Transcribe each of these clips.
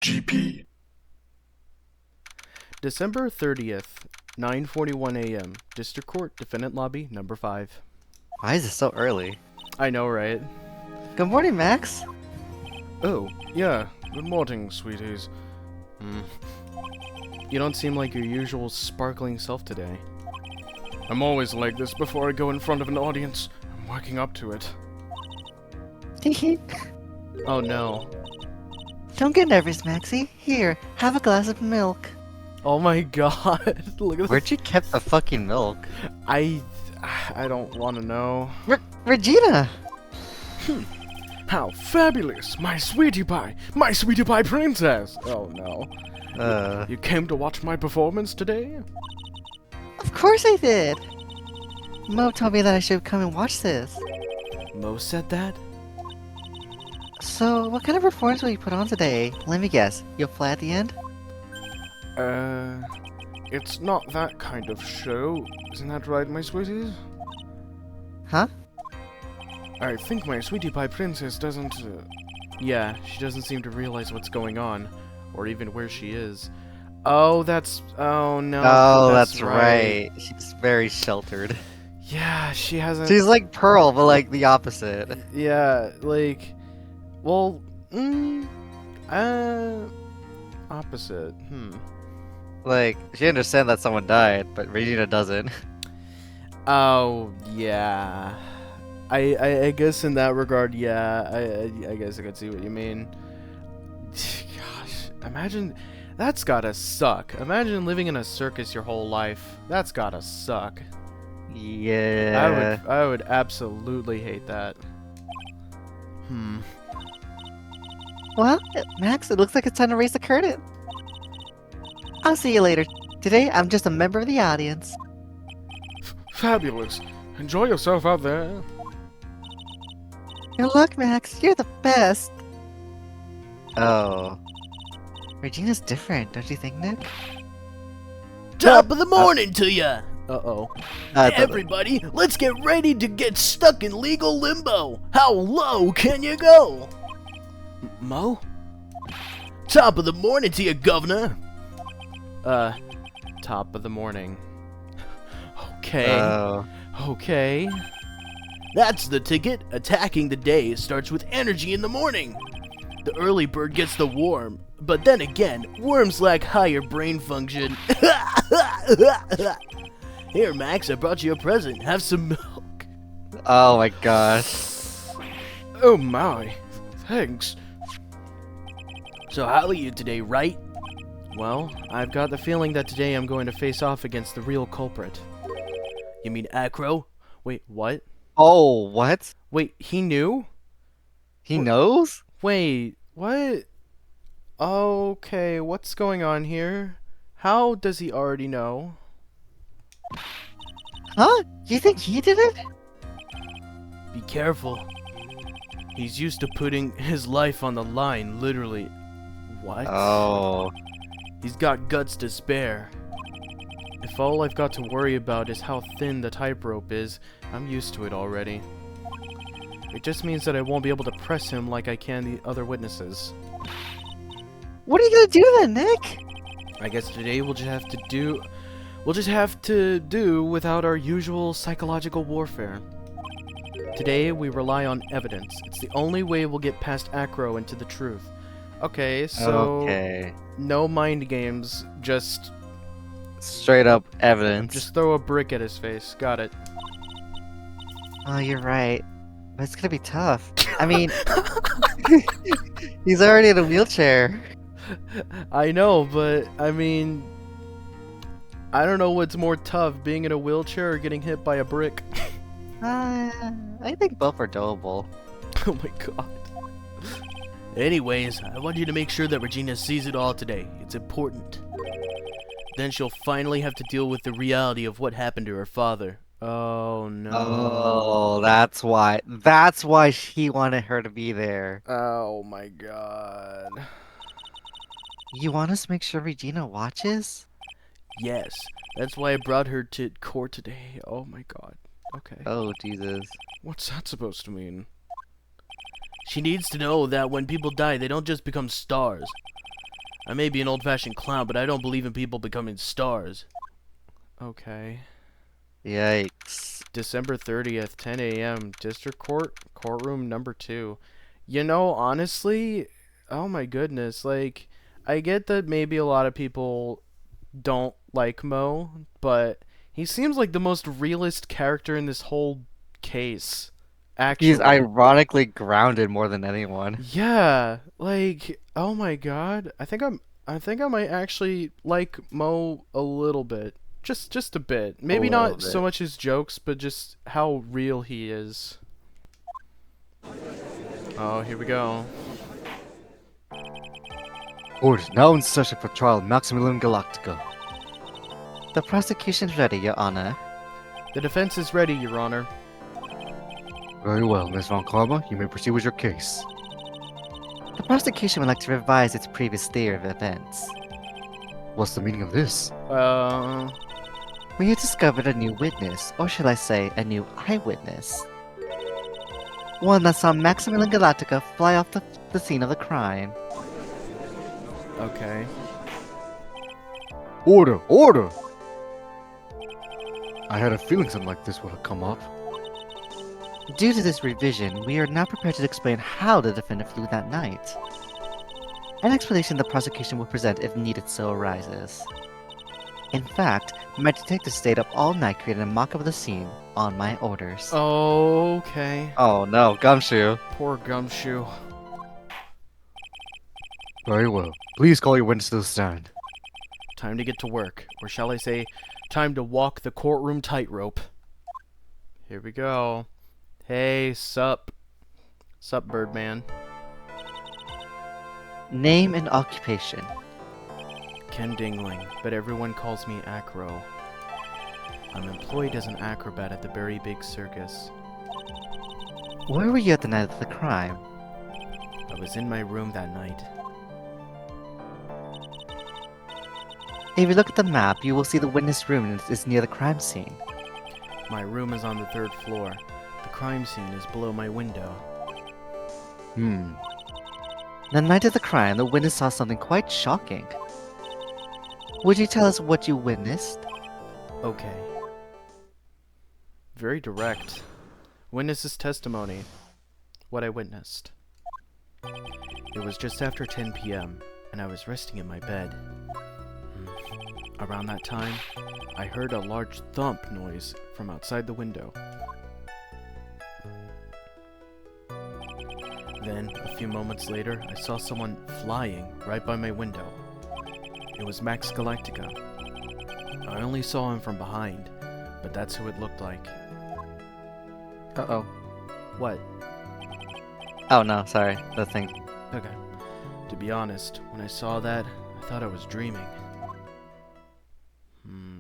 GP. December 30th, 9:41 a.m. District Court, Defendant Lobby, number 5. Why is it so early? I know, right? Good morning, Max. Oh, yeah. Good morning, sweeties. You don't seem like your usual sparkling self today. I'm always like this before I go in front of an audience. I'm working up to it. Oh no. Don't get nervous, Maxie. Here, have a glass of milk. Oh my god. Look at Where'd you keep the fucking milk? I don't want to know. Regina! How fabulous! My sweetie pie princess! Oh no. You came to watch my performance today? Of course I did! Mo told me that I should come and watch this. Mo said that? So, what kind of performance will you put on today? Let me guess, you'll fly at the end? It's not that kind of show. Isn't that right, my sweeties? Huh? I think my sweetie pie princess doesn't, Yeah, she doesn't seem to realize what's going on. Or even where she is. Oh, that's... Oh, no. Oh, that's right. She's very sheltered. Yeah, she hasn't... She's like Pearl, but like the opposite. Yeah, like... Well, opposite. Like, she understands that someone died, but Regina doesn't. Oh, yeah. I guess in that regard, yeah. I guess I could see what you mean. Gosh, imagine... That's gotta suck. Imagine living in a circus your whole life. That's gotta suck. Yeah. I would absolutely hate that. Well, Max, it looks like it's time to raise the curtain. I'll see you later. Today, I'm just a member of the audience. Fabulous. Enjoy yourself out there. Good luck, Max. You're the best. Oh. Regina's different, don't you think, Nick? Top of the morning to ya! Uh-oh. Everybody, let's get ready to get stuck in legal limbo! How low can you go? Mo? Top of the morning to you, governor! Top of the morning. Okay. Okay. That's the ticket. Attacking the day starts with energy in the morning. The early bird gets the worm, but then again, worms lack higher brain function. Here, Max, I brought you a present. Have some milk. Oh my gosh. Oh my. Thanks. So how are you today, right? Well, I've got the feeling that today I'm going to face off against the real culprit. You mean Acro? Wait, what? Oh, what? Wait, he knew? He knows? Wait, what? Okay, what's going on here? How does he already know? Huh? You think he did it? Be careful. He's used to putting his life on the line, literally. What? Oh. He's got guts to spare. If all I've got to worry about is how thin the type rope is, I'm used to it already. It just means that I won't be able to press him like I can the other witnesses. What are you gonna do then, Nick? I guess today we'll just have to do without our usual psychological warfare. Today we rely on evidence. It's the only way we'll get past Acro into the truth. Okay, so no mind games, just straight up evidence. Just throw a brick at his face. Got it. Oh, you're right. But it's gonna be tough. I mean, he's already in a wheelchair. I know, but I mean, I don't know what's more tough, being in a wheelchair or getting hit by a brick. I think both are doable. Oh my god. Anyways, I want you to make sure that Regina sees it all today. It's important. Then she'll finally have to deal with the reality of what happened to her father. Oh no. Oh, that's why. That's why he wanted her to be there. Oh my god. You want us to make sure Regina watches? Yes, that's why I brought her to court today. Oh my god. Okay. Oh, Jesus. What's that supposed to mean? She needs to know that when people die, they don't just become stars. I may be an old-fashioned clown, but I don't believe in people becoming stars. Okay. Yikes. December 30th, 10 a.m. District Court, courtroom number 2. You know, honestly, oh my goodness, like, I get that maybe a lot of people don't like Mo, but he seems like the most realist character in this whole case. Actually. He's ironically grounded more than anyone. Yeah, like, oh my god. I think I might actually like Mo a little bit. Just a bit. Maybe little not so bit. much his jokes, but just how real he is. Oh, here we go. Court now in session for trial Maximilian Galactica. The prosecution's ready, Your Honor. The defense is ready, Your Honor. Very well, Ms. Von Karma, you may proceed with your case. The prosecution would like to revise its previous theory of events. What's the meaning of this? We have discovered a new witness, or should I say, a new eyewitness. One that saw Maximilian Galactica fly off the scene of the crime. Okay. Order! Order! I had a feeling something like this would have come up. Due to this revision, we are now prepared to explain how the defendant flew that night. An explanation the prosecution will present if needed so arises. In fact, my detective stayed up all night creating a mock-up of the scene on my orders. Okay. Oh no, Gumshoe. Poor Gumshoe. Very well. Please call your witness to the stand. Time to get to work. Or shall I say, time to walk the courtroom tightrope. Here we go. Hey, sup. Sup, Birdman. Name and occupation. Ken Dingling, but everyone calls me Acro. I'm employed as an acrobat at the Very Big Circus. Where were you at the night of the crime? I was in my room that night. If you look at the map, you will see the witness room is near the crime scene. My room is on the 3rd floor. The crime scene is below my window. The night of the crime, the witness saw something quite shocking. Would you tell us what you witnessed? Okay. Very direct. Witness's testimony. What I witnessed. It was just after 10 p.m., and I was resting in my bed. Around that time, I heard a large thump noise from outside the window. Then, a few moments later, I saw someone flying right by my window. It was Max Galactica. I only saw him from behind, but that's who it looked like. Uh-oh. What? Oh no, sorry. The thing. Okay. To be honest, when I saw that, I thought I was dreaming.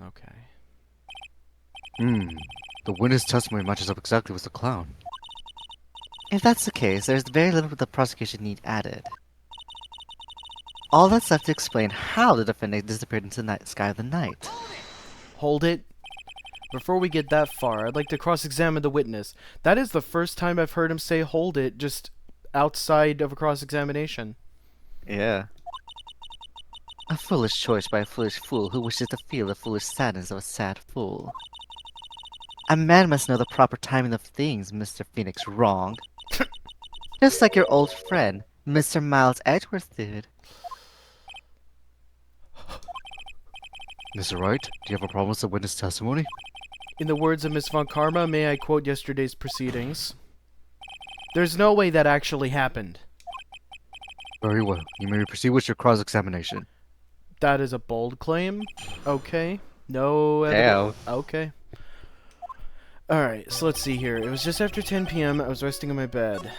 Okay. The witness testimony matches up exactly with the clown. If that's the case, there's very little the prosecution need added. All that's left to explain how the defendant disappeared into the night sky of the night. Hold it. Before we get that far, I'd like to cross-examine the witness. That is the first time I've heard him say hold it, just outside of a cross-examination. Yeah. A foolish choice by a foolish fool who wishes to feel the foolish sadness of a sad fool. A man must know the proper timing of things, Mr. Phoenix Wrong. Just like your old friend, Mr. Miles Edgeworth did. Mr. Wright, do you have a problem with the witness testimony? In the words of Miss Von Karma, may I quote yesterday's proceedings? There's no way that actually happened. Very well. You may proceed with your cross-examination. That is a bold claim. Okay. No evidence. Damn. Okay. Alright, so let's see here. It was just after 10 p.m. I was resting in my bed.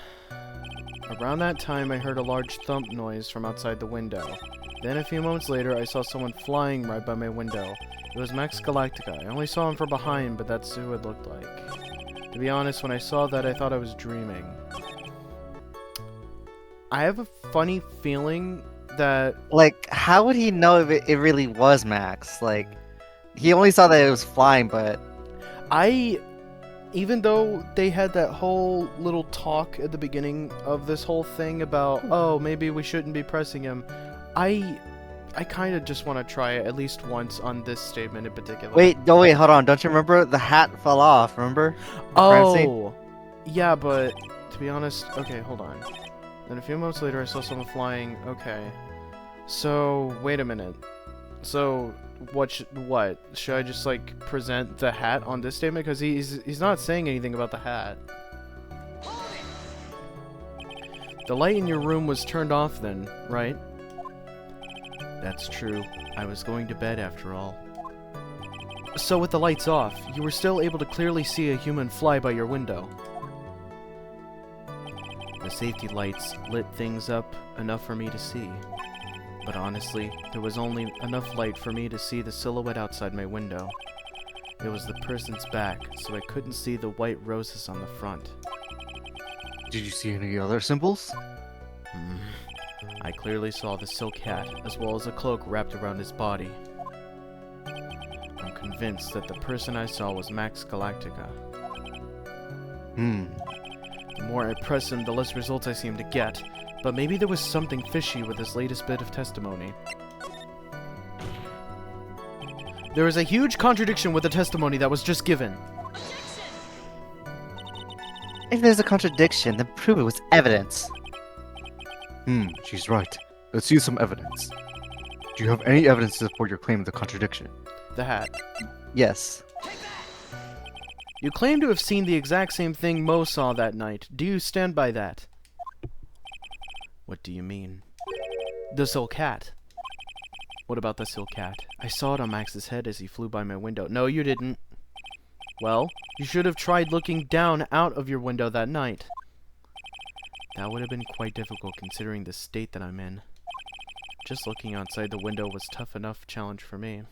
Around that time, I heard a large thump noise from outside the window. Then a few moments later, I saw someone flying right by my window. It was Max Galactica. I only saw him from behind, but that's who it looked like. To be honest, when I saw that, I thought I was dreaming. I have a funny feeling that... Like, how would he know if it really was Max? Like, he only saw that it was flying, but... Even though they had that whole little talk at the beginning of this whole thing about, oh, maybe we shouldn't be pressing him, I I kind of just want to try it at least once on this statement in particular. Wait, no, wait, hold on. Don't you remember the hat fell off? Remember? The crime scene? Oh, yeah, but to be honest, okay, hold on. Then a few moments later, I saw someone flying. Okay, so wait a minute. So what? Should I just like present the hat on this statement? Because he's not saying anything about the hat. The light in your room was turned off then, right? That's true. I was going to bed after all. So with the lights off, you were still able to clearly see a human fly by your window. The safety lights lit things up enough for me to see. But honestly, there was only enough light for me to see the silhouette outside my window. It was the person's back, so I couldn't see the white roses on the front. Did you see any other symbols? I clearly saw the silk hat, as well as a cloak wrapped around his body. I'm convinced that the person I saw was Max Galactica. The more I press him, the less results I seem to get. But maybe there was something fishy with his latest bit of testimony. There is a huge contradiction with the testimony that was just given. If there's a contradiction, then prove it with evidence. She's right. Let's use some evidence. Do you have any evidence to support your claim of the contradiction? The hat. Yes. You claim to have seen the exact same thing Mo saw that night. Do you stand by that? What do you mean? The silk hat. What about the silk hat? I saw it on Max's head as he flew by my window. No, you didn't. Well, you should have tried looking down out of your window that night. That would have been quite difficult considering the state that I'm in. Just looking outside the window was tough enough challenge for me.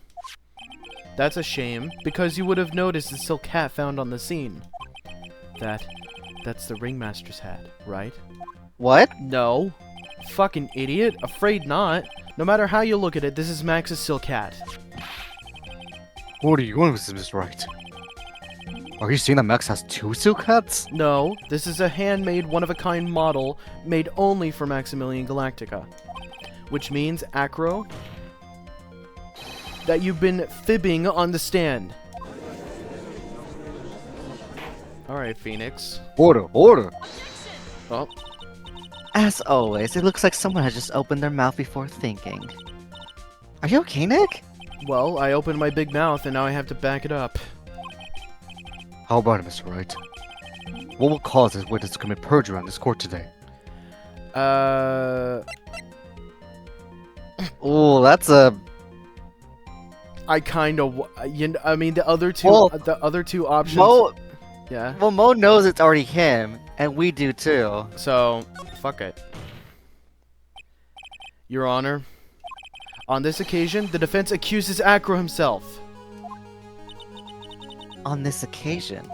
That's a shame, because you would have noticed the silk hat found on the scene. That's the ringmaster's hat, right? What? No. Fucking idiot. Afraid not. No matter how you look at it, this is Max's silk hat. What are you going with this, Mr. Wright? Are you saying that Max has 2 silk hats? No, this is a handmade, one-of-a-kind model made only for Maximilian Galactica. Which means, Acro, that you've been fibbing on the stand. Alright, Phoenix. Order! Oh. As always, it looks like someone has just opened their mouth before thinking. Are you okay, Nick? Well, I opened my big mouth and now I have to back it up. How about it, Mr. Wright? What will cause this witness to commit perjury on this court today? Oh, that's a... I kind of... I mean, the other two options... Mo... Yeah? Well, Mo knows it's already him, and we do too. So, fuck it. Your Honor, on this occasion, the defense accuses Acro himself. On this occasion?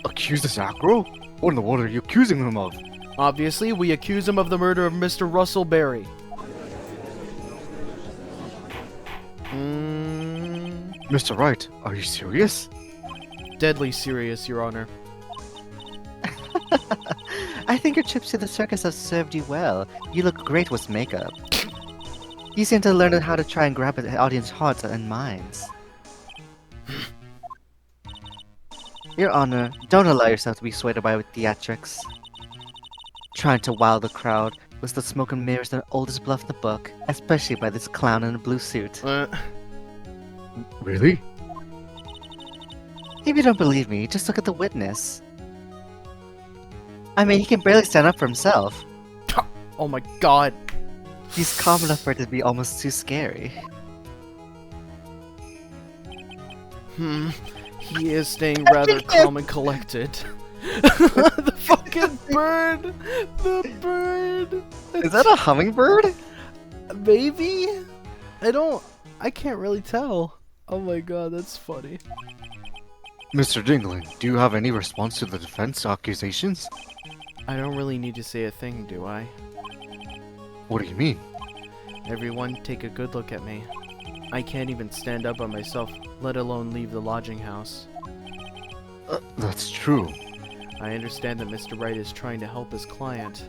Accuses Acro? What in the world are you accusing him of? Obviously, we accuse him of the murder of Mr. Russell Berry. Mr. Wright, are you serious? Deadly serious, Your Honor. I think your trips to the circus have served you well. You look great with makeup. You seem to learn how to try and grab the audience's hearts and minds. Your Honor, don't allow yourself to be swayed by theatrics. Trying to wow the crowd with the smoke and mirrors the oldest bluff in the book, especially by this clown in a blue suit. Really? If you don't believe me, just look at the witness. I mean, he can barely stand up for himself. Oh my god. He's calm enough for it to be almost too scary. He is staying rather calm and collected. The fucking bird! The bird! Is that a hummingbird? Maybe? I can't really tell. Oh my god, that's funny. Mr. Dingling, do you have any response to the defense accusations? I don't really need to say a thing, do I? What do you mean? Everyone, take a good look at me. I can't even stand up by myself, let alone leave the lodging house. That's true. I understand that Mr. Wright is trying to help his client.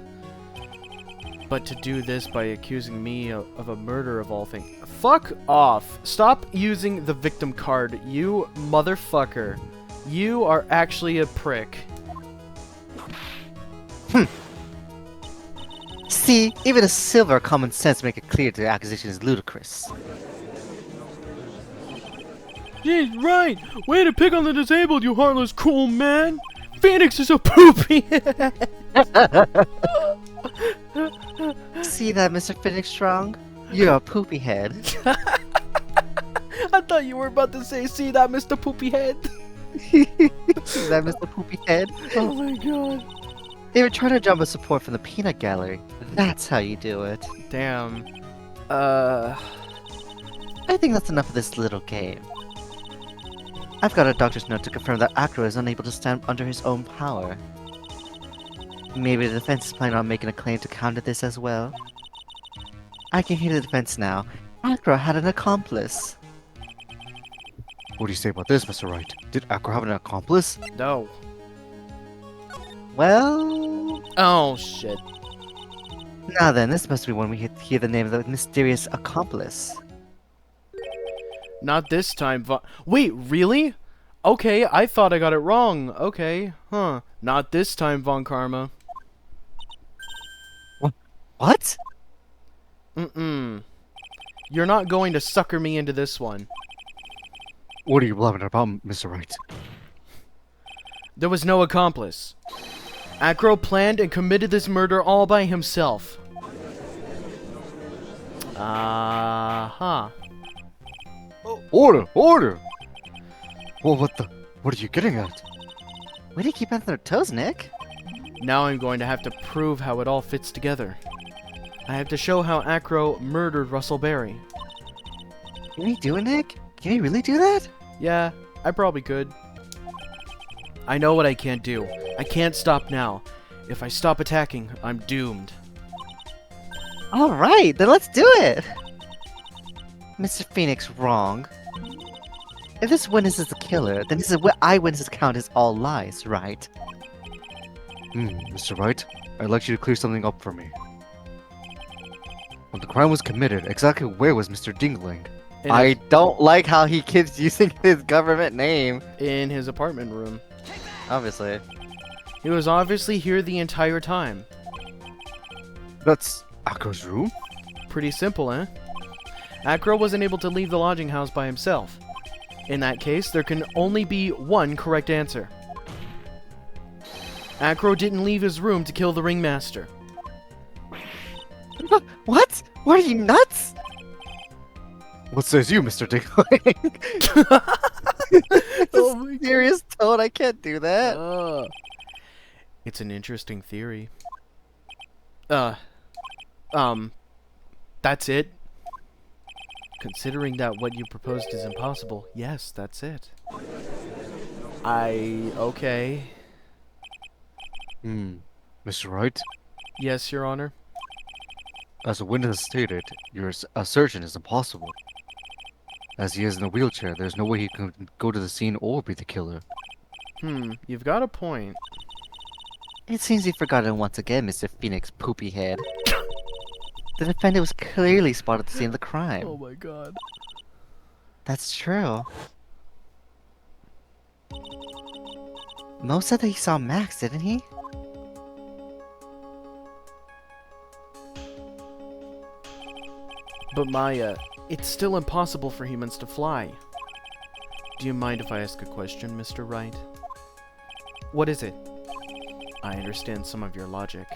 But to do this by accusing me of a murder of all things. Fuck off. Stop using the victim card, you motherfucker. You are actually a prick. See, even a silver common sense make it clear the accusation is ludicrous. He's right. Way to pick on the disabled, you heartless, cruel man. Phoenix is a poopy. See that, Mr. Phoenix Strong? You're a poopy head. I thought you were about to say, see that, Mr. Poopy Head. See that, Mr. Poopy Head? Oh my god. They were trying to jump a support from the peanut gallery. That's how you do it. Damn. I think that's enough of this little game. I've got a doctor's note to confirm that Acro is unable to stand under his own power. Maybe the defense is planning on making a claim to counter this as well. I can hear the defense now. Acro had an accomplice. What do you say about this, Mr. Wright? Did Acro have an accomplice? No. Well... Oh, shit. Now then, this must be when we hear the name of the mysterious accomplice. Not this time, Wait, really? Okay, I thought I got it wrong. Okay, huh. Not this time, Von Karma. What? You're not going to sucker me into this one. What are you blabbing about, Mr. Wright? There was no accomplice. Acro planned and committed this murder all by himself. Uh-huh. Order! Order! Well, what are you getting at? Why do you keep on their toes, Nick? Now I'm going to have to prove how it all fits together. I have to show how Acro murdered Russell Berry. Can he do it, Nick? Can he really do that? Yeah, I probably could. I know what I can't do. I can't stop now. If I stop attacking, I'm doomed. Alright, then let's do it! Mr. Phoenix, wrong. If this witness is the killer, then his eyewitness account is all lies, right? Mr. Wright, I'd like you to clear something up for me. When the crime was committed, exactly where was Mr. Dingling? I don't like how he keeps using his government name. In his apartment room. Obviously. He was obviously here the entire time. That's Acro's room? Pretty simple, eh? Acro wasn't able to leave the lodging house by himself. In that case, there can only be one correct answer. Acro didn't leave his room to kill the ringmaster. What? What are you, nuts? What says you, Mr. Dingling? Oh my serious tone, I can't do that. It's an interesting theory. That's it? Considering that what you proposed is impossible, yes, that's it. Okay. Mr. Wright? Yes, Your Honor? As a witness stated, your assertion is impossible. As he is in a wheelchair, there's no way he can go to the scene or be the killer. You've got a point. It seems you've forgotten once again, Mr. Phoenix Poopy Head. The defendant was clearly spotted at the scene of the crime. Oh my god. That's true. Mo said that he saw Max, didn't he? But Maya, it's still impossible for humans to fly. Do you mind if I ask a question, Mr. Wright? What is it? I understand some of your logic.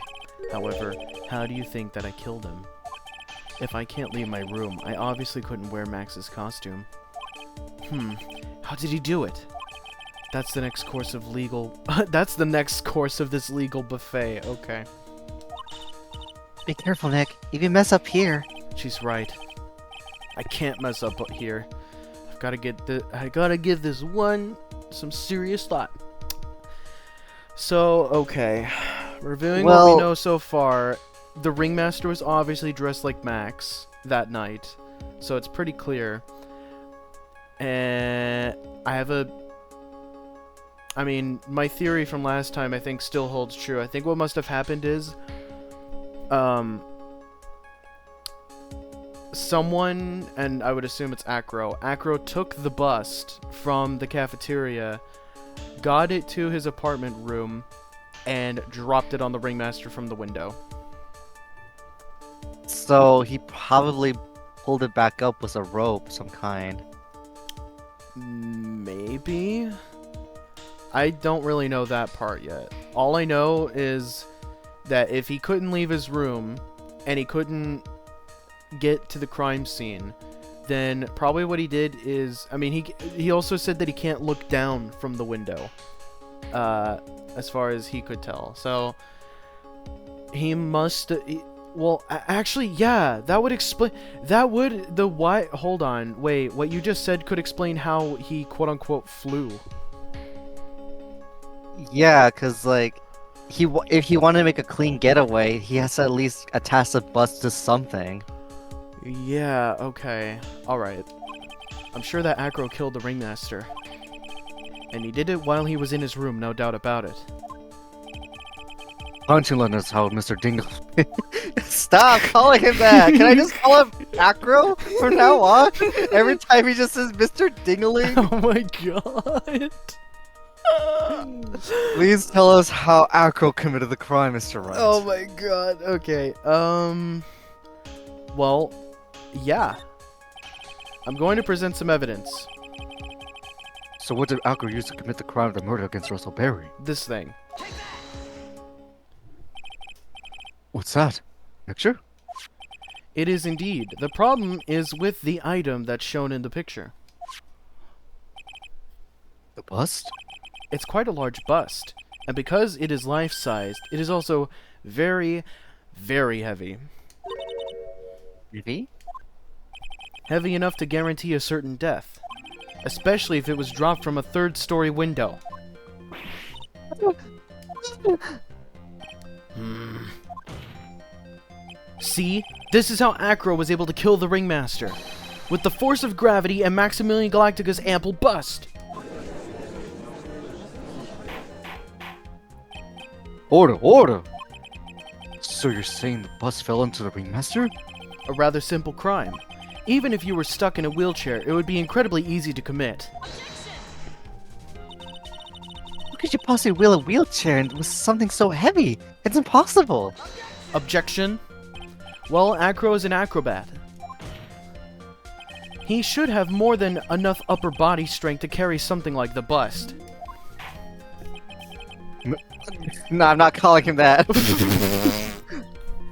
However, how do you think that I killed him? If I can't leave my room, I obviously couldn't wear Max's costume. How did he do it? That's the next course of legal... That's the next course of this legal buffet, okay. Be careful, Nick. If you mess up here... She's right. I can't mess up here. I gotta give this one some serious thought. So, okay. Reviewing what we know so far, the ringmaster was obviously dressed like Max that night. So it's pretty clear. And I mean, my theory from last time I think still holds true. I think what must have happened is someone, and I would assume it's Acro. Acro took the bust from the cafeteria, got it to his apartment room, and dropped it on the ringmaster from the window. So he probably pulled it back up with a rope, some kind. Maybe? I don't really know that part yet. All I know is that if he couldn't leave his room, and he couldn't get to the crime scene, then probably what he did is, I mean, he also said that he can't look down from the window, as far as he could tell. So he must, well, actually, yeah, that would explain, hold on, wait, what you just said could explain how he quote-unquote flew. Yeah, because, like, if he wanted to make a clean getaway, he has to at least attach the bus to something. Yeah, okay. Alright. I'm sure that Acro killed the ringmaster. And he did it while he was in his room, no doubt about it. Why don't you let us how Mr. Dingle... Stop calling him that! Can I just call him Acro from now on? Every time he just says Mr. Dingling? Oh my god! Please tell us how Acro committed the crime, Mr. Wright. Oh my god, okay. Well, yeah. I'm going to present some evidence. So what did Acro use to commit the crime of the murder against Russell Berry? This thing. What's that? Picture? It is indeed. The problem is with the item that's shown in the picture. The bust? It's quite a large bust, and because it is life-sized, it is also very, very heavy. Heavy? Heavy enough to guarantee a certain death, especially if it was dropped from a third-story window. See? This is how Acro was able to kill the ringmaster, with the force of gravity and Maximilian Galactica's ample bust. Order, order! So you're saying the bus fell into the ringmaster? A rather simple crime. Even if you were stuck in a wheelchair, it would be incredibly easy to commit. How could you possibly wheel a wheelchair with something so heavy? It's impossible! Objection? Well, Acro is an acrobat. He should have more than enough upper body strength to carry something like the bust. No, I'm not calling him that.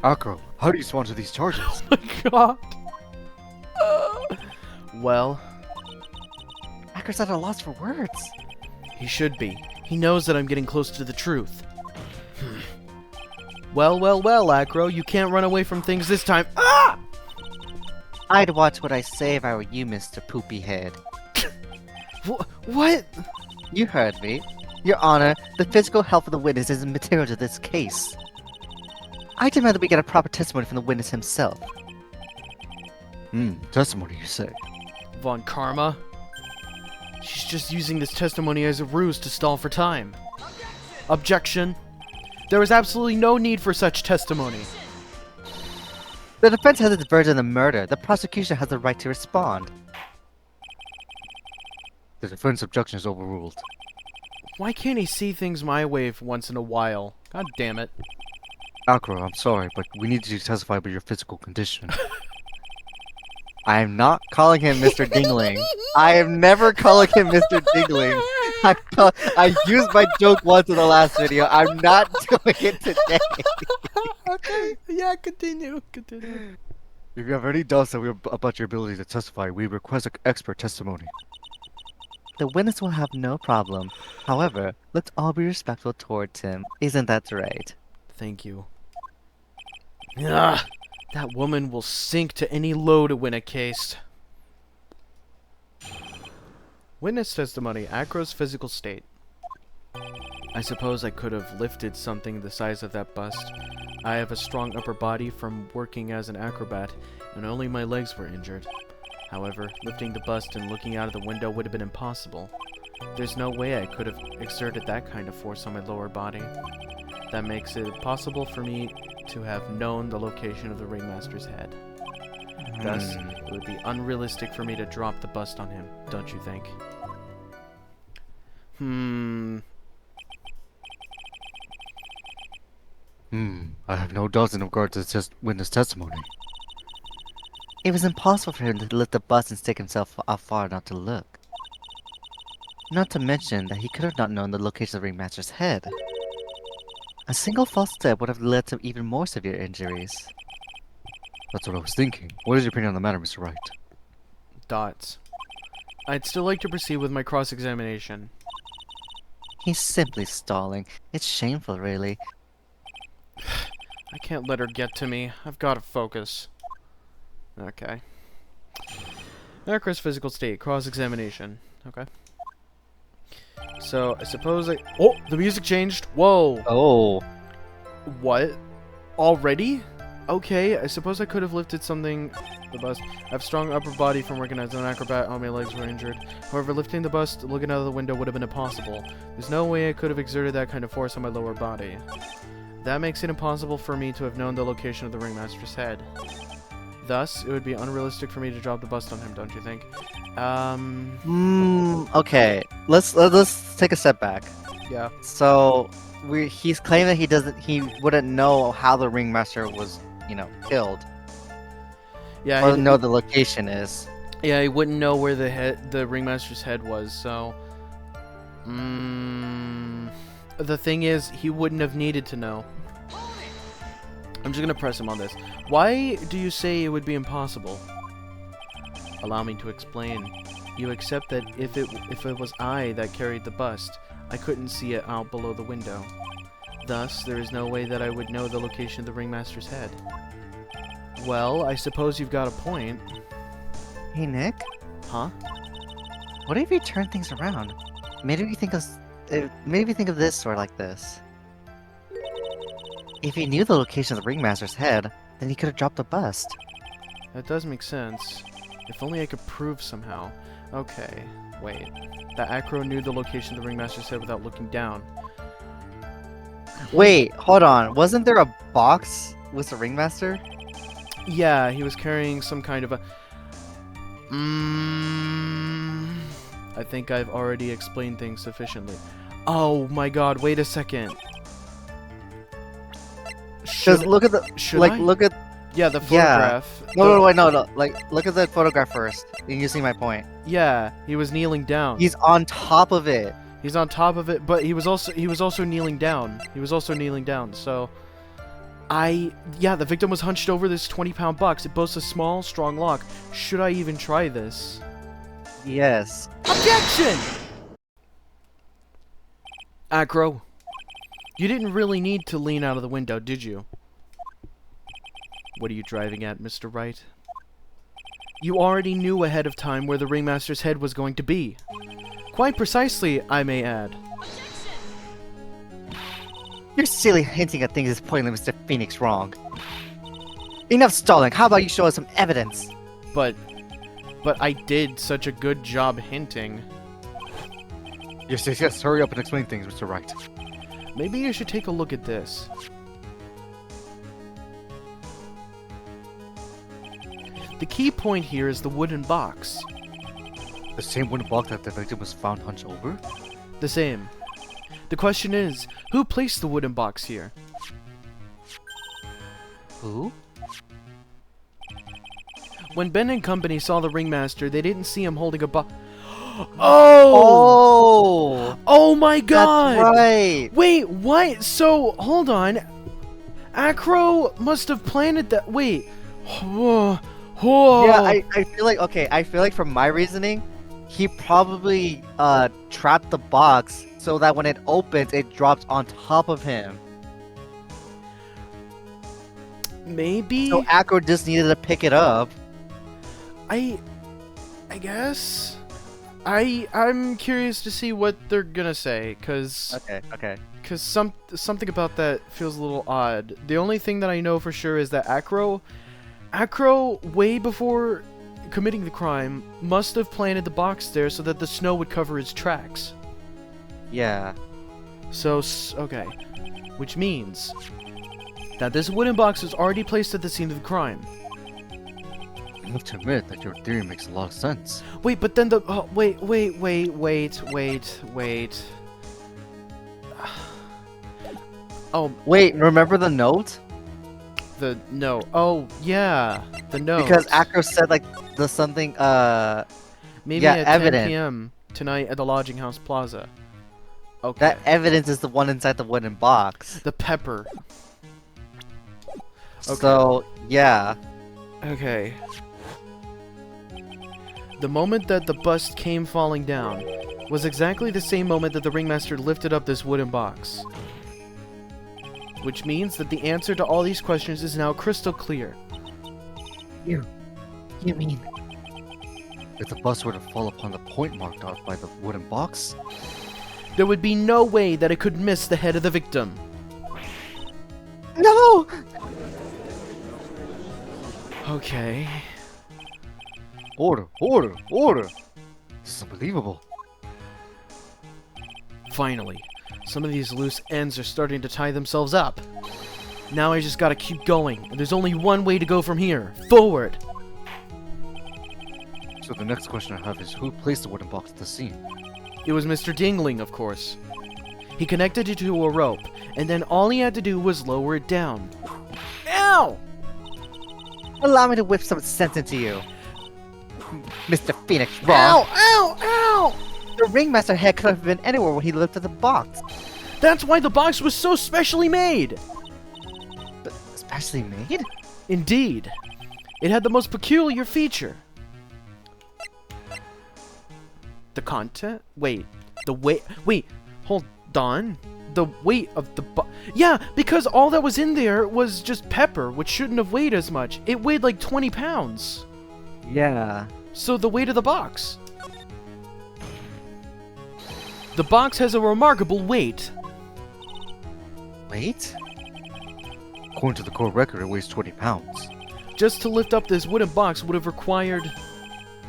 Acro, how do you respond to these charges? Oh my god. Well, Acro's at a loss for words. he should be. He knows that I'm getting close to the truth. Well, well, well, Acro, you can't run away from things this time. Ah! I'd watch what I say if I were you, Mr. Poopy Head. What? You heard me. Your Honor, the physical health of the witness is material to this case. I demand that we get a proper testimony from the witness himself. Testimony, you say? Von Karma? She's just using this testimony as a ruse to stall for time. Objection. There is absolutely no need for such testimony. The defense has its version of the murder. The prosecution has the right to respond. The defense objection is overruled. Why can't he see things my way for once in a while? God damn it. Acro, I'm sorry, but we need you to testify about your physical condition. I am not calling him Mr. Dingling. I am never calling him Mr. Dingling. I used my joke once in the last video. I'm not doing it today. Okay, yeah, continue. If you have any doubts about your ability to testify, we request expert testimony. The witness will have no problem. However, let's all be respectful towards him. Isn't that right? Thank you. Ugh, that woman will sink to any low to win a case. Witness testimony, Acro's physical state. I suppose I could have lifted something the size of that bust. I have a strong upper body from working as an acrobat, and only my legs were injured. However, lifting the bust and looking out of the window would have been impossible. There's no way I could have exerted that kind of force on my lower body. That makes it possible for me to have known the location of the ringmaster's head. Thus, it would be unrealistic for me to drop the bust on him, don't you think? I have no doubts in regard to the witness testimony. It was impossible for him to lift the bust and stick himself out far enough to look. Not to mention that he could have not known the location of the ringmaster's head. A single false step would have led to even more severe injuries. That's what I was thinking. What is your opinion on the matter, Mr. Wright? Dots. I'd still like to proceed with my cross-examination. He's simply stalling. It's shameful, really. I can't let her get to me. I've got to focus. Okay. Acro's physical state. Cross-examination. Okay. So, I suppose I... Oh! The music changed! Whoa! Oh. What? Already? Okay, I suppose I could have lifted something... The bust. I have strong upper body from working as an acrobat. All my legs were injured. However, lifting the bust, looking out of the window would have been impossible. There's no way I could have exerted that kind of force on my lower body. That makes it impossible for me to have known the location of the ringmaster's head. Thus, it would be unrealistic for me to drop the bust on him, don't you think? Okay. Let's take a step back. Yeah. So, he's claiming that he wouldn't know how the ringmaster was, killed. Yeah. Or know the location is. Yeah, he wouldn't know where the ringmaster's head was, so... The thing is, he wouldn't have needed to know. I'm just gonna press him on this. Why do you say it would be impossible? Allow me to explain. You accept that if it was I that carried the bust, I couldn't see it out below the window. Thus, there is no way that I would know the location of the ringmaster's head. Well, I suppose you've got a point. Hey, Nick? Huh? What if you turn things around? Maybe think of this sort of like this. If he knew the location of the ringmaster's head, then he could have dropped the bust. That does make sense. If only I could prove somehow. Okay, wait. That Acro knew the location of the ringmaster's head without looking down. Wait, hold on. Wasn't there a box with the ringmaster? Yeah, he was carrying some kind of a... I think I've already explained things sufficiently. Oh my god, wait a second. Because look at the... look at... Yeah, the photograph. No. Like, look at the photograph first. And you see my point. Yeah, he was kneeling down. He's on top of it. He's on top of it, but he was also kneeling down. He was also kneeling down, so... Yeah, the victim was hunched over this 20-pound box. It boasts a small, strong lock. Should I even try this? Yes. Objection! Acro, you didn't really need to lean out of the window, did you? What are you driving at, Mr. Wright? You already knew ahead of time where the ringmaster's head was going to be. Quite precisely, I may add. You're silly hinting at things is pointing Mr. Phoenix wrong. Enough stalling. How about you show us some evidence? But I did such a good job hinting. Yes. Hurry up and explain things, Mr. Wright. Maybe you should take a look at this. The key point here is the wooden box. The same wooden box that the victim was found hunched over? The same. The question is, who placed the wooden box here? Who? When Ben and company saw the ringmaster, they didn't see him holding a box. Oh! Oh my god! That's right! Wait, what? So, hold on. Acro must have planted that. Wait. Whoa. Yeah, I feel like, okay, I feel like from my reasoning, he probably trapped the box so that when it opens, it drops on top of him. Maybe? So Acro just needed to pick it up. I guess. I'm curious to see what they're gonna say, cause Okay. Cause something about that feels a little odd. The only thing that I know for sure is that Acro, way before committing the crime, must have planted the box there so that the snow would cover his tracks. Yeah. So, okay. Which means that this wooden box was already placed at the scene of the crime. have to admit that your theory makes a lot of sense. Wait, but then the... Oh, wait. Oh, Wait, remember the note? the... No. Oh, yeah. The note. Because Acro said, like, the something, Maybe yeah, at evident. 10 p.m. tonight at the Lodging House Plaza. Okay. That evidence is the one inside the wooden box. The pepper. So, yeah. Okay. The moment that the bust came falling down was exactly the same moment that the ringmaster lifted up this wooden box. Which means that the answer to all these questions is now crystal clear. You mean... If the bust were to fall upon the point marked out by the wooden box? There would be no way that it could miss the head of the victim. No! Okay. Order! This is unbelievable. Finally, some of these loose ends are starting to tie themselves up. Now I just gotta keep going, and there's only one way to go from here. Forward! So the next question I have is, who placed the wooden box at the scene? It was Mr. Dingling, of course. He connected it to a rope, and then all he had to do was lower it down. Ow! Allow me to whip some sense into you. Mr. Phoenix wrong. Ow! The ringmaster head could have been anywhere when he lifted the box. That's why the box was so specially made! But specially made? Indeed. It had the most peculiar feature. The content? Wait. The weight? Wait. Hold on. The weight of the yeah, because all that was in there was just pepper, which shouldn't have weighed as much. It weighed like 20 pounds. Yeah. So the weight of the box. The box has a remarkable weight. Wait? According to the core record, it weighs 20 pounds. Just to lift up this wooden box would have required...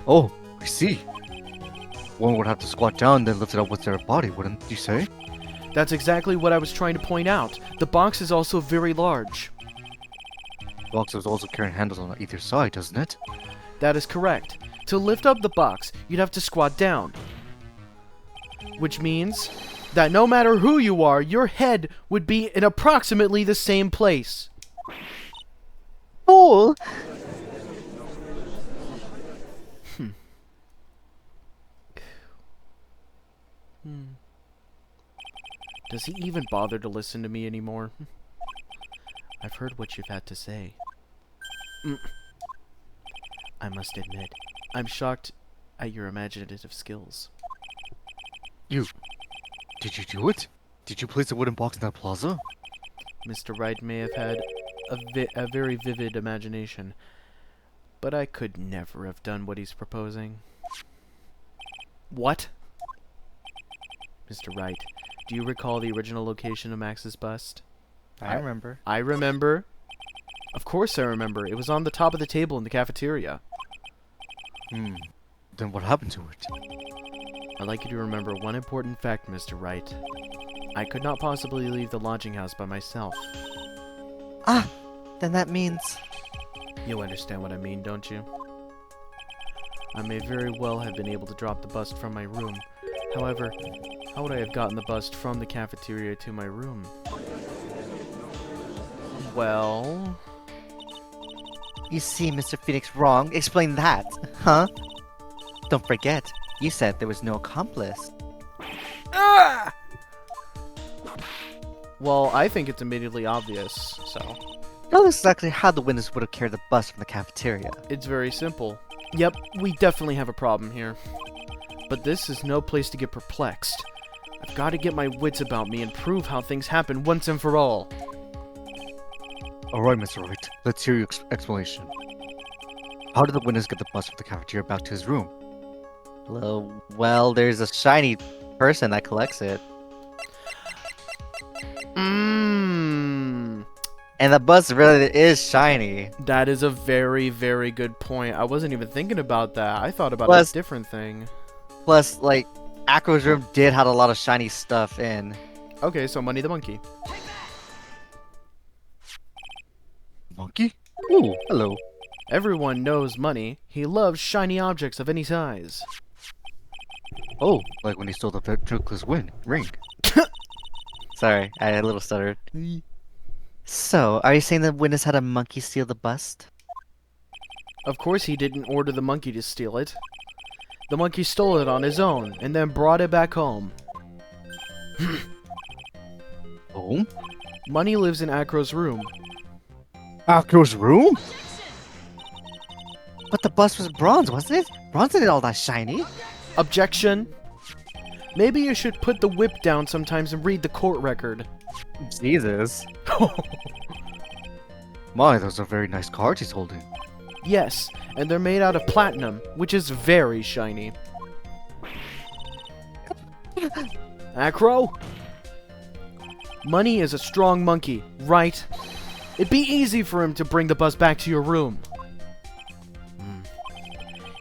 Oh, I see. One would have to squat down, then lift it up with their body, wouldn't you say? That's exactly what I was trying to point out. The box is also very large. The box is also carrying handles on either side, doesn't it? That is correct. To lift up the box, you'd have to squat down. Which means that no matter who you are, your head would be in approximately the same place. Fool! Does he even bother to listen to me anymore? I've heard what you've had to say. I must admit, I'm shocked at your imaginative skills. Did you do it? Did you place the wooden box in that plaza? Mr. Wright may have had a very vivid imagination, but I could never have done what he's proposing. What? Mr. Wright, do you recall the original location of Max's bust? I remember. I remember. Of course I remember. It was on the top of the table in the cafeteria. Then what happened to it? I'd like you to remember one important fact, Mr. Wright. I could not possibly leave the lodging house by myself. Ah! Then that means... You understand what I mean, don't you? I may very well have been able to drop the bust from my room. However, how would I have gotten the bust from the cafeteria to my room? Well... You see, Mr. Phoenix wrong. Explain that, huh? Don't forget, you said there was no accomplice. Ah! Well, I think it's immediately obvious, so... Not exactly how the witness would have carried the bus from the cafeteria. It's very simple. Yep, we definitely have a problem here. But this is no place to get perplexed. I've got to get my wits about me and prove how things happen once and for all. Alright, Mr. Wright. Let's hear your explanation. How did the witness get the bus from the cafeteria back to his room? Well, there's a shiny person that collects it. And the bus really is shiny. That is a very, very good point. I wasn't even thinking about that. I thought about a different thing. Plus, like, Acro's room did have a lot of shiny stuff in. Okay, so Money the Monkey. Monkey? Ooh, hello. Everyone knows Money. He loves shiny objects of any size. Oh, like when he stole the Patroclus ring. Sorry, I had a little stutter. So, are you saying the witness had a monkey steal the bust? Of course he didn't order the monkey to steal it. The monkey stole it on his own, and then brought it back home. Home? Money lives in Acro's room. Acro's room? But the bust was bronze, wasn't it? Bronze isn't all that shiny. Objection. Maybe you should put the whip down sometimes and read the court record. Jesus. My, those are very nice cards he's holding. Yes, and they're made out of platinum, which is very shiny. Acro? Money is a strong monkey, right? It'd be easy for him to bring the bus back to your room.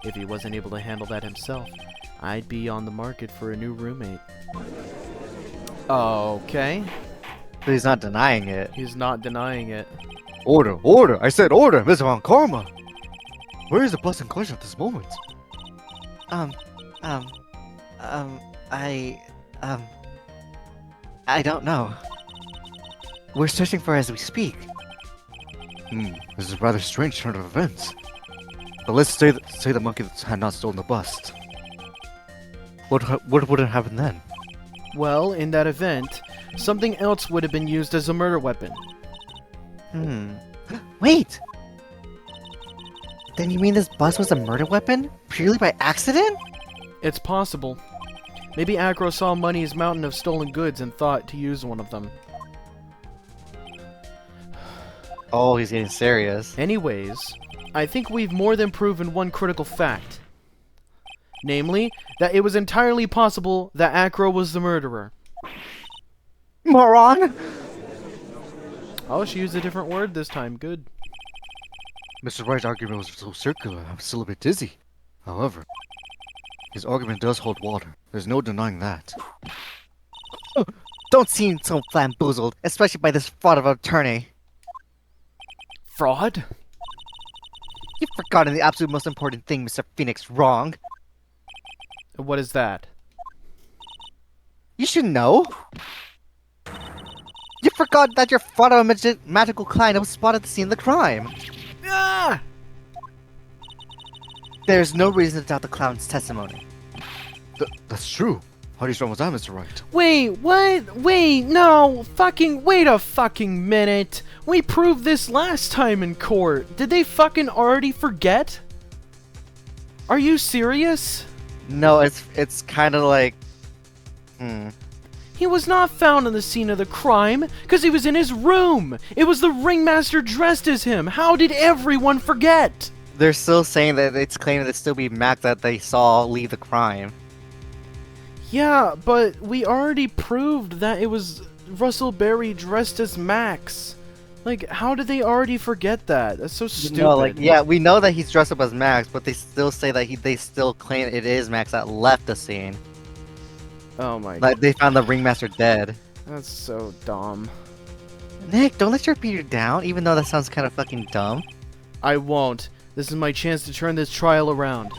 If he wasn't able to handle that himself, I'd be on the market for a new roommate. Okay. But he's not denying it. He's not denying it. Order, order! I said order, Mr. Von Karma! Where is the bus in question at this moment? I don't know. We're searching for it as we speak. This is a rather strange turn of events. But let's say the monkey had not stolen the bust. What would have happened then? Well, in that event, something else would have been used as a murder weapon. Wait! Then you mean this bust was a murder weapon? Purely by accident? It's possible. Maybe Acro saw Money's mountain of stolen goods and thought to use one of them. Oh, he's getting serious. Anyways, I think we've more than proven one critical fact. Namely, that it was entirely possible that Acro was the murderer. Moron! Oh, she used a different word this time. Good. Mr. Wright's argument was so circular, I'm still a bit dizzy. However, his argument does hold water. There's no denying that. Don't seem so flamboozled, especially by this fraud of an attorney. Fraud? You've forgotten the absolute most important thing, Mr. Phoenix. Wrong. What is that? You should know. You forgot that your fraud of a magical client was spotted at the scene of the crime. Ah! There's no reason to doubt the clown's testimony. That's true. How strong was that, Mr. Wright? Wait, what? Wait, no. Wait a fucking minute. We proved this last time in court. Did they fucking already forget? Are you serious? No, it's kind of like... He was not found on the scene of the crime, because he was in his room. It was the ringmaster dressed as him. How did everyone forget? They're still saying that it's claiming to still be Max that they saw leave the crime. Yeah, but we already proved that it was Russell Berry dressed as Max. Like, how did they already forget that? That's so stupid. No, like, yeah, we know that he's dressed up as Max, but they still say that they still claim it is Max that left the scene. Oh my god. Like, they found the ringmaster dead. That's so dumb. Nick, don't let your beat you down, even though that sounds kind of fucking dumb. I won't. This is my chance to turn this trial around.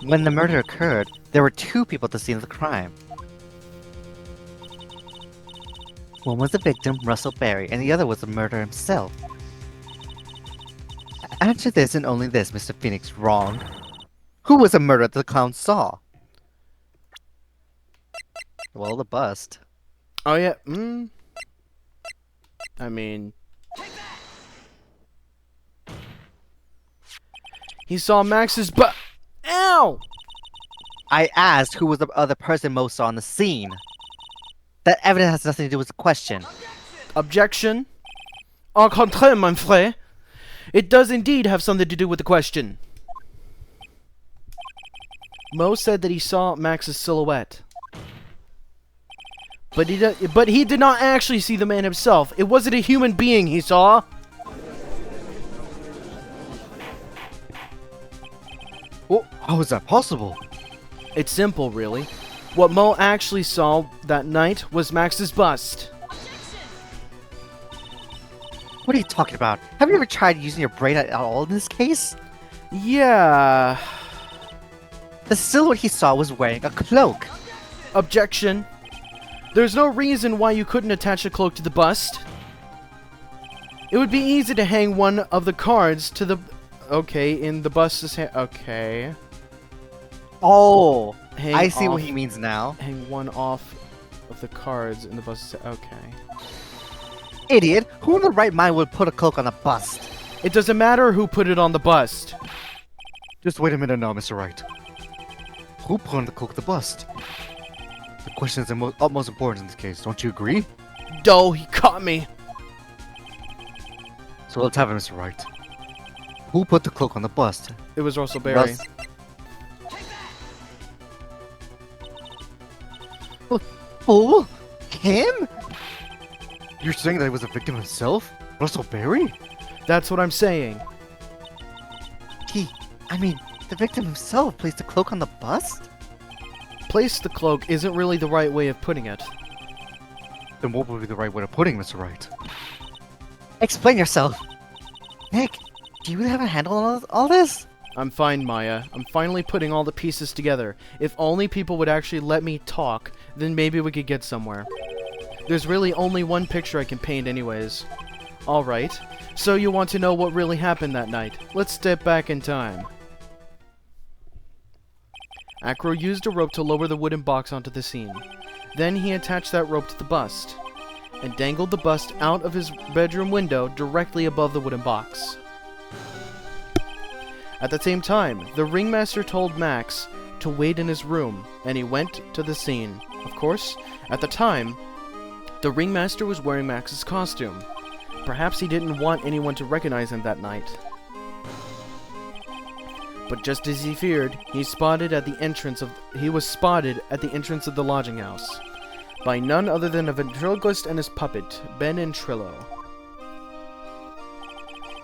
When the murder occurred, there were two people at the scene of the crime. One was the victim, Russell Berry, and the other was the murderer himself. Answer this and only this, Mr. Phoenix. Wrong. Who was the murderer that the clown saw? Well, the bust. Oh yeah, I mean... He saw Max's Ow! I asked who was the other person most saw on the scene. That evidence has nothing to do with the question. Objection. Au contraire, mon frère. It does indeed have something to do with the question. Mo said that he saw Max's silhouette. But he did not actually see the man himself. It wasn't a human being he saw. Well, how is that possible? It's simple, really. What Mo actually saw that night was Max's bust. What are you talking about? Have you ever tried using your brain at all in this case? Yeah. The silhouette he saw was wearing a cloak. Objection. There's no reason why you couldn't attach a cloak to the bust. It would be easy to hang one of the cards to the... Okay, in the bust's hand... Okay. Oh, Hang I see off, what he means now. Hang one off of the cards in the bust's... Okay. Idiot! Who in the right mind would put a cloak on a bust? It doesn't matter who put it on the bust. Just wait a minute now, Mr. Wright. Who put on the cloak the bust? The question is the utmost importance in this case, don't you agree? Doh, he caught me. So let's have it, Mr. Wright. Who put the cloak on the bust? It was Russell Berry. Fool? Him? You're saying that he was a victim himself? Russell Berry? That's what I'm saying. The victim himself placed the cloak on the bust? Place the cloak isn't really the right way of putting it. Then what would be the right way of putting, Mr. Wright? Explain yourself! Nick, do you really have a handle on all this? I'm fine, Maya. I'm finally putting all the pieces together. If only people would actually let me talk, then maybe we could get somewhere. There's really only one picture I can paint anyways. Alright, so you want to know what really happened that night. Let's step back in time. Acro used a rope to lower the wooden box onto the scene. Then he attached that rope to the bust, and dangled the bust out of his bedroom window directly above the wooden box. At the same time, the ringmaster told Max to wait in his room, and he went to the scene. Of course, at the time, the ringmaster was wearing Max's costume. Perhaps he didn't want anyone to recognize him that night. But just as he feared, he was spotted at the entrance of the lodging house by none other than a ventriloquist and his puppet, Ben and Trillo.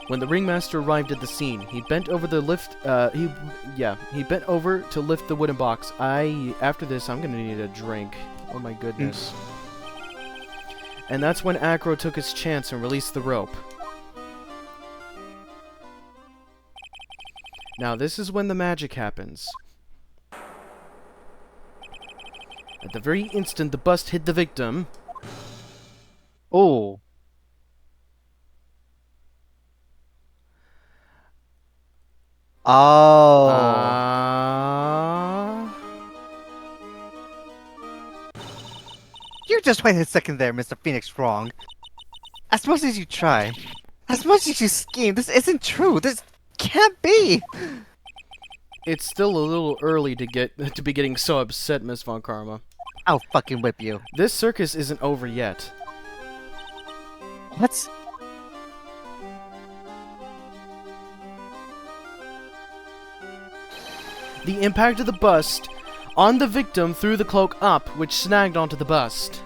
When the ringmaster arrived at the scene, he bent over to lift the wooden box. After this, I'm gonna need a drink. Oh my goodness. And that's when Acro took his chance and released the rope. Now this is when the magic happens. At the very instant the bust hit the victim... Oh. You just wait a second there, Mr. Phoenix Wrong. As much as you try, as much as you scheme, this isn't true. This can't be. It's still a little early to be getting so upset, Miss Von Karma. I'll fucking whip you. This circus isn't over yet. What? The impact of the bust on the victim threw the cloak up, which snagged onto the bust.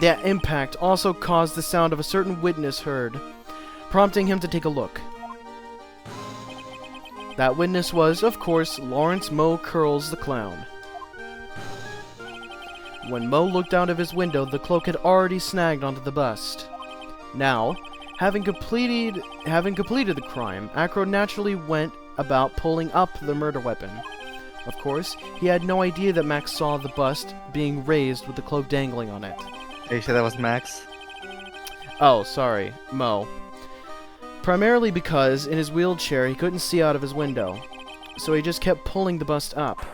That impact also caused the sound of a certain witness heard, prompting him to take a look. That witness was, of course, Lawrence Moe Curls the Clown. When Moe looked out of his window, the cloak had already snagged onto the bust. Now, having completed the crime, Acro naturally went about pulling up the murder weapon. Of course, he had no idea that Max saw the bust being raised with the cloak dangling on it. Are you sure that was Max? Oh, sorry, Moe. Primarily because, in his wheelchair, he couldn't see out of his window, so he just kept pulling the bust up.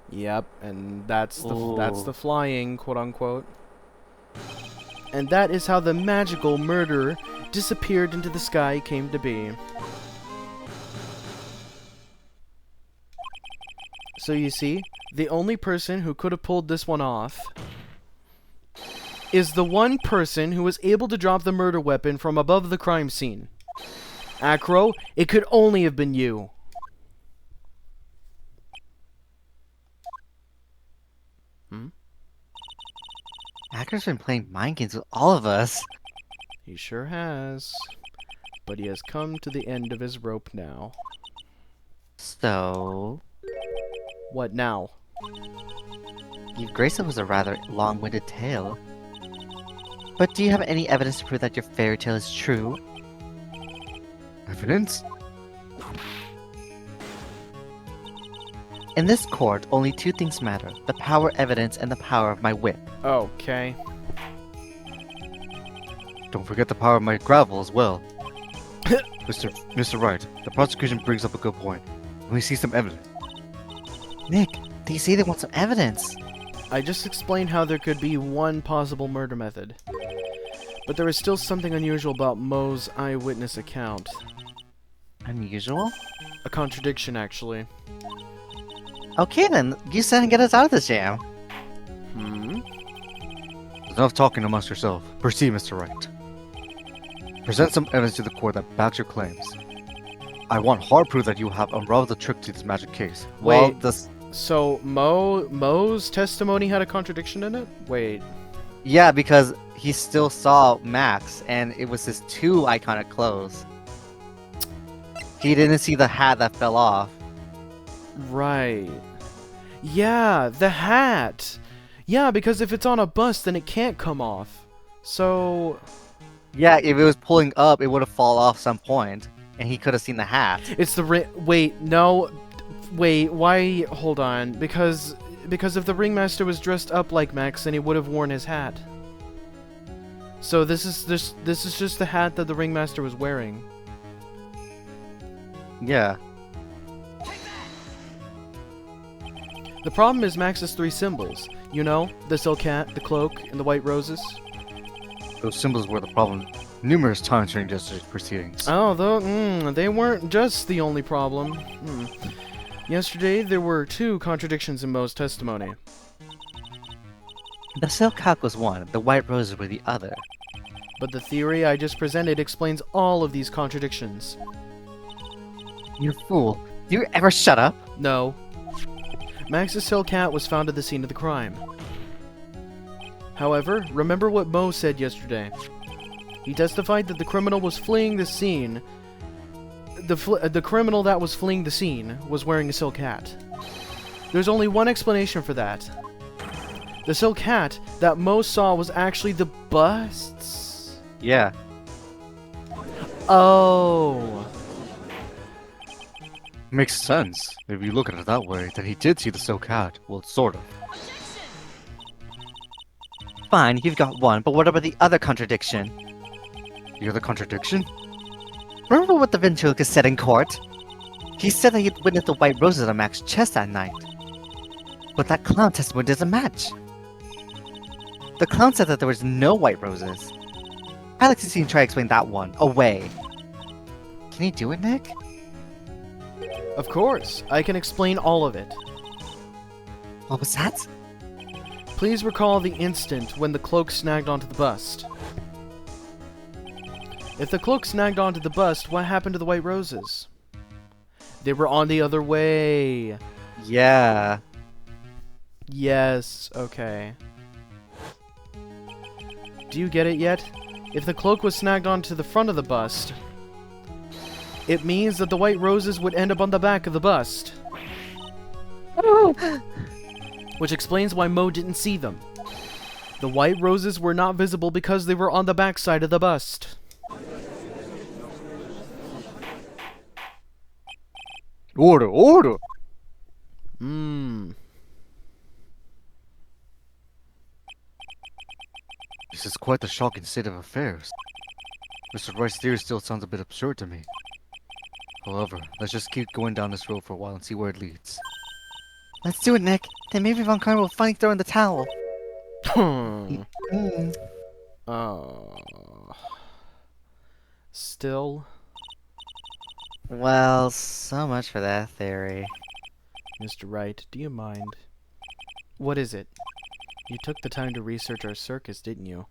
Yep, and that's the flying, quote-unquote. And that is how the magical murderer disappeared into the sky came to be. So you see, the only person who could have pulled this one off is the one person who was able to drop the murder weapon from above the crime scene. Acro, it could only have been you. Acro's been playing mind games with all of us. He sure has. But he has come to the end of his rope now. So... What now? You've graced us with a rather long-winded tale. But do you have any evidence to prove that your fairy tale is true? Evidence? In this court, only two things matter. The power evidence and the power of my whip. Okay. Don't forget the power of my gravel as well. Mr. Wright, the prosecution brings up a good point. Let me see some evidence. Nick, they say they want some evidence. I just explained how there could be one possible murder method. But there is still something unusual about Mo's eyewitness account. Unusual? A contradiction, actually. Okay then, you said and get us out of this jam. Hmm? Enough talking amongst yourself. Proceed, Mr. Wright. Present some evidence to the court that backs your claims. I want hard proof that you have unraveled the trick to this magic case. Wait. Well, So, Mo's testimony had a contradiction in it? Wait. yeah, because he still saw Max, and it was his two iconic clothes. He didn't see the hat that fell off. Right. Yeah, the hat! Yeah, because if it's on a bus, then it can't come off. So... Yeah, if it was pulling up, it would have fallen off some point, and he could have seen the hat. It's the wait, no... Wait, why... Hold on. Because if the ringmaster was dressed up like Max, then he would have worn his hat. So this is just the hat that the ringmaster was wearing. Yeah. The problem is Max's three symbols. You know, the silk hat, the cloak, and the white roses. Those symbols were the problem numerous times during yesterday's proceedings. Oh, they weren't just the only problem. Yesterday, there were two contradictions in Mo's testimony. The silk hat was one, the white roses were the other. But the theory I just presented explains all of these contradictions. You fool. Do you ever shut up? No. Max's silk hat was found at the scene of the crime. However, remember what Mo said yesterday. He testified that the criminal was fleeing the scene. The criminal that was fleeing the scene was wearing a silk hat. There's only one explanation for that. The silk hat that Mo saw was actually the bust's. Yeah. Oh. Makes sense. If you look at it that way, then he did see the silk hat. Well, sort of. Fine, you've got one, but what about the other contradiction? The other contradiction? Remember what the ventriloquist said in court? He said that he'd witnessed the white roses on Max's chest that night. But that clown testimony doesn't match. The clown said that there was no white roses. I'd like to see him try to explain that one away. Can you do it, Nick? Of course, I can explain all of it. What was that? Please recall the instant when the cloak snagged onto the bust. If the cloak snagged onto the bust, what happened to the white roses? They were on the other way. Yeah. Yes, okay. Do you get it yet? If the cloak was snagged onto the front of the bust, it means that the white roses would end up on the back of the bust. Which explains why Mo didn't see them. The white roses were not visible because they were on the back side of the bust. Order! Order! This is quite the shocking state of affairs. Mr. Wright's theory still sounds a bit absurd to me. However, let's just keep going down this road for a while and see where it leads. Let's do it, Nick. Then maybe Von Karma will finally throw in the towel. Still? Well, so much for that theory. Mr. Wright, do you mind? What is it? You took the time to research our circus, didn't you?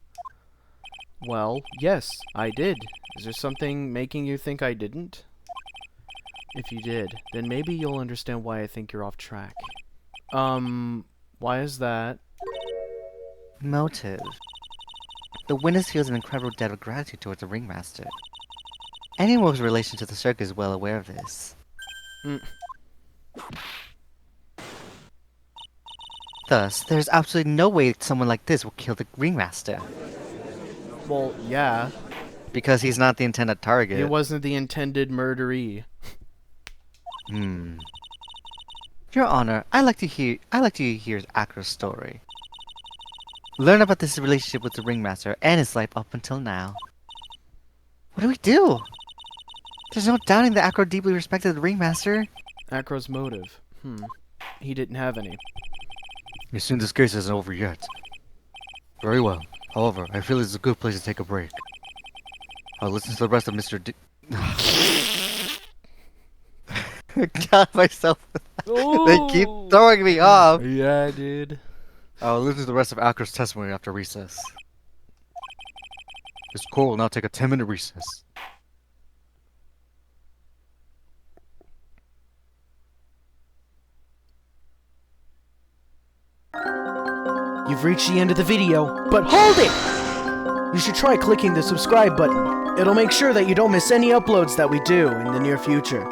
Well, yes, I did. Is there something making you think I didn't? If you did, then maybe you'll understand why I think you're off track. Why is that? Motive. The witness feels an incredible debt of gratitude towards the ringmaster. Anyone with relation to the circus is well aware of this. Thus, there's absolutely no way someone like this will kill the ringmaster. Well, yeah. Because he's not the intended target. He wasn't the intended murderee. Your Honor, I like to hear Akira's story. Learn about this relationship with the Ringmaster and his life up until now. What do we do? There's no doubting that Akira deeply respected the Ringmaster. Akira's motive. He didn't have any. You assume this case isn't over yet. Very well. However, I feel it's a good place to take a break. I'll listen to the rest of Mr. Got myself. They keep throwing me off. Yeah, dude. I'll listen to the rest of Akira's testimony after recess. This court will now take a 10-minute recess. You've reached the end of the video, but hold it! You should try clicking the subscribe button. It'll make sure that you don't miss any uploads that we do in the near future.